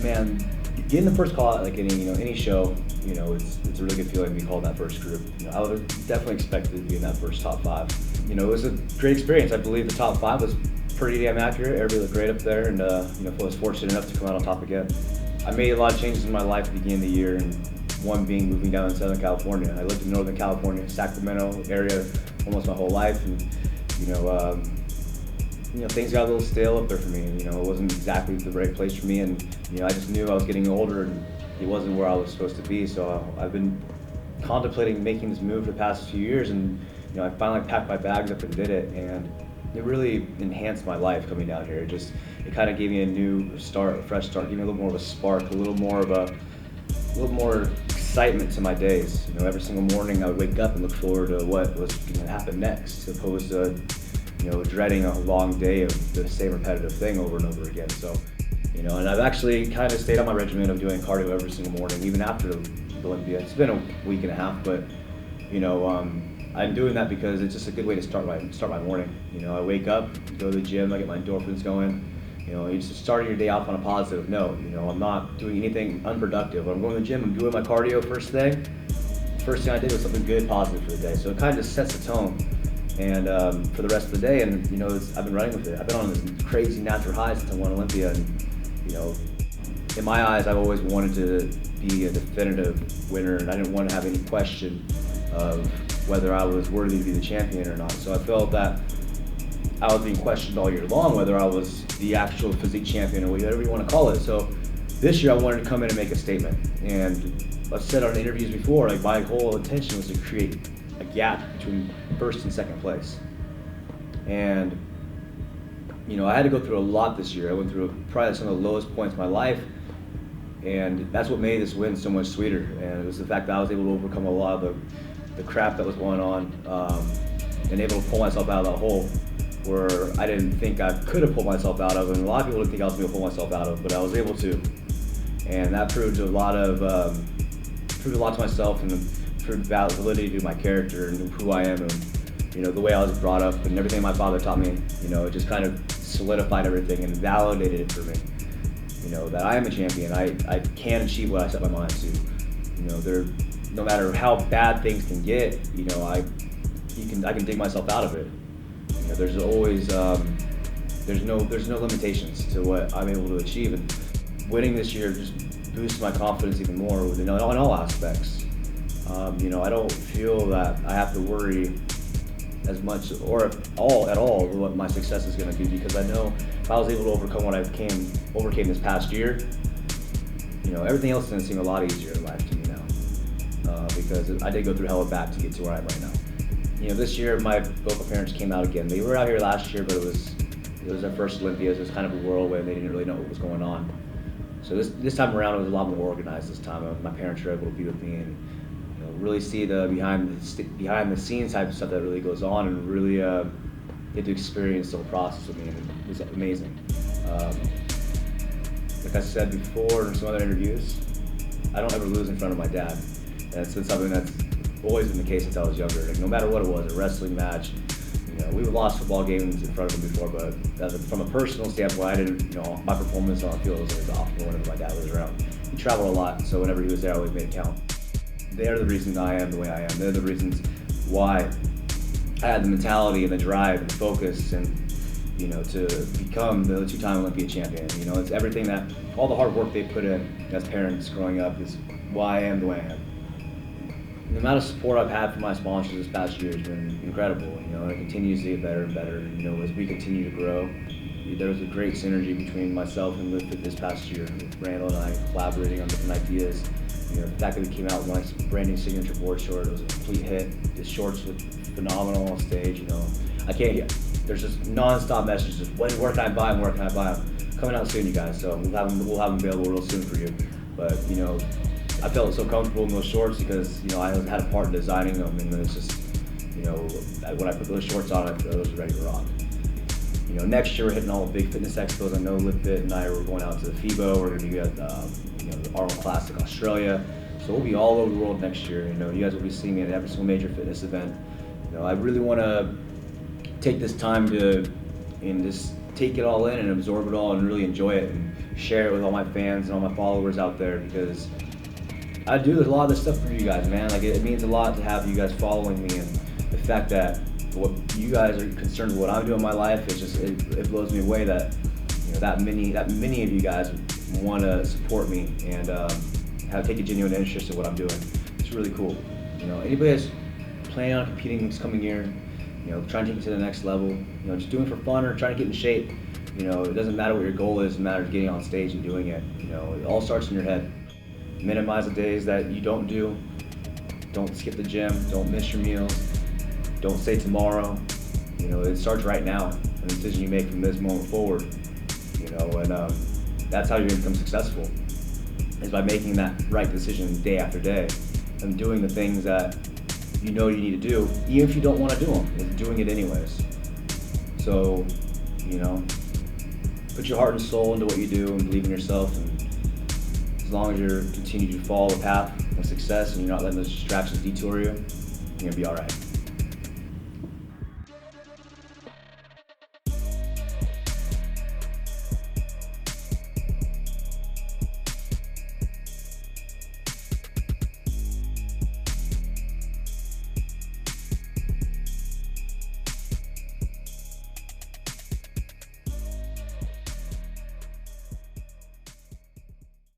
Man, getting the first call at like any show, it's a really good feeling to be called in that first group. I would definitely expected to be in that first top five. It was a great experience. I believe the top five was pretty damn accurate. Everybody looked great up there, and I was fortunate enough to come out on top again. I made a lot of changes in my life at the beginning of the year, and one being moving down to Southern California. I lived in Northern California, Sacramento area, almost my whole life, and things got a little stale up there for me. It wasn't exactly the right place for me, and I just knew I was getting older, and it wasn't where I was supposed to be. So I've been contemplating making this move for the past few years, and I finally packed my bags up and did it, and it really enhanced my life coming down here. It kind of gave me a new start, a fresh start, gave me a little more of a spark, a little more excitement to my days. Every single morning I would wake up and look forward to what was going to happen next, as opposed to dreading a long day of the same repetitive thing over and over again. So, and I've actually kind of stayed on my regimen of doing cardio every single morning, even after Olympia. It's been a week and a half, but I'm doing that because it's just a good way to start my morning. I wake up, go to the gym, I get my endorphins going. You're just starting your day off on a positive note. I'm not doing anything unproductive. When I'm going to the gym, I'm doing my cardio first thing. First thing I did was something good, positive for the day. So it kind of just sets the tone, and for the rest of the day. And I've been running with it. I've been on this crazy natural high since I won Olympia, and in my eyes, I've always wanted to be a definitive winner, and I didn't want to have any question of whether I was worthy to be the champion or not. So I felt that I was being questioned all year long whether I was the actual physique champion or whatever you want to call it. So this year I wanted to come in and make a statement. And I've said on interviews before, like my whole intention was to create a gap between first and second place. And I had to go through a lot this year. I went through probably some of the lowest points in my life, and that's what made this win so much sweeter. And it was the fact that I was able to overcome a lot of the crap that was going on, and able to pull myself out of that hole where I didn't think I could have pulled myself out of, and a lot of people didn't think I was going to pull myself out of, but I was able to. And that proved a lot to myself, and proved validity to my character and who I am, and the way I was brought up and everything my father taught me. It just kind of solidified everything and validated it for me. That I am a champion. I can achieve what I set my mind to. No matter how bad things can get, I can dig myself out of it. There's always there's no limitations to what I'm able to achieve, and winning this year just boosts my confidence even more in all aspects. I don't feel that I have to worry as much or at all what my success is going to be, because I know if I was able to overcome what I overcame this past year, everything else is going to seem a lot easier in life to me now, because I did go through hell and back to get to where I am right now. This year my both parents came out again. They were out here last year, but it was their first Olympia. It was kind of a whirlwind. They didn't really know what was going on. So this time around it was a lot more organized this time. My parents were able to be with me and really see the behind the scenes type of stuff that really goes on, and really get to experience the whole process with me, and it was amazing. Like I said before in some other interviews, I don't ever lose in front of my dad. And it's been something that's always been the case since I was younger. Like, no matter what it was, a wrestling match, we've lost football games in front of him before, but from a personal standpoint, I didn't, my performance on the field was always off whenever my dad was around. He traveled a lot, so whenever he was there, I always made it count. They're the reason I am the way I am. They're the reasons why I had the mentality and the drive and focus and, to become the two-time Olympia champion. It's everything that, all the hard work they put in as parents growing up is why I am the way I am. The amount of support I've had from my sponsors this past year has been incredible. And it continues to get better and better. As we continue to grow, there was a great synergy between myself and Lift this past year. Randall and I collaborating on different ideas. The fact that we came out with my brand new signature board short, it was a complete hit. The shorts looked phenomenal on stage. I can't hear. There's just non-stop messages. Where can I buy them? Where can I buy them? Coming out soon, you guys. So we'll have them available real soon for you. But I felt so comfortable in those shorts because I had a part in designing them, and then it's just when I put those shorts on, I was ready to rock. Next year we're hitting all the big fitness expos. I know Lift Fit and I were going out to the FIBO. We're going to be at the Arnold Classic Australia. So we'll be all over the world next year. You guys will be seeing me at every single major fitness event. I really want to take this time to, in this take it all in and absorb it all and really enjoy it and share it with all my fans and all my followers out there, because I do a lot of this stuff for you guys, man. Like it means a lot to have you guys following me, and the fact that what you guys are concerned with what I'm doing in my life, it blows me away that that many of you guys want to support me and take a genuine interest in what I'm doing. It's really cool. Anybody that's planning on competing this coming year, trying to take it to the next level, just doing it for fun or trying to get in shape. It doesn't matter what your goal is, it matters getting on stage and doing it. It all starts in your head. Minimize the days that you don't do. Don't skip the gym. Don't miss your meals. Don't say tomorrow. It starts right now. The decision you make from this moment forward. And that's how you're gonna become successful, is by making that right decision day after day and doing the things that you need to do, even if you don't want to do them, and doing it anyways. So, put your heart and soul into what you do and believe in yourself, and as long as you're continue to follow the path of success and you're not letting those distractions detour you, you're gonna be all right.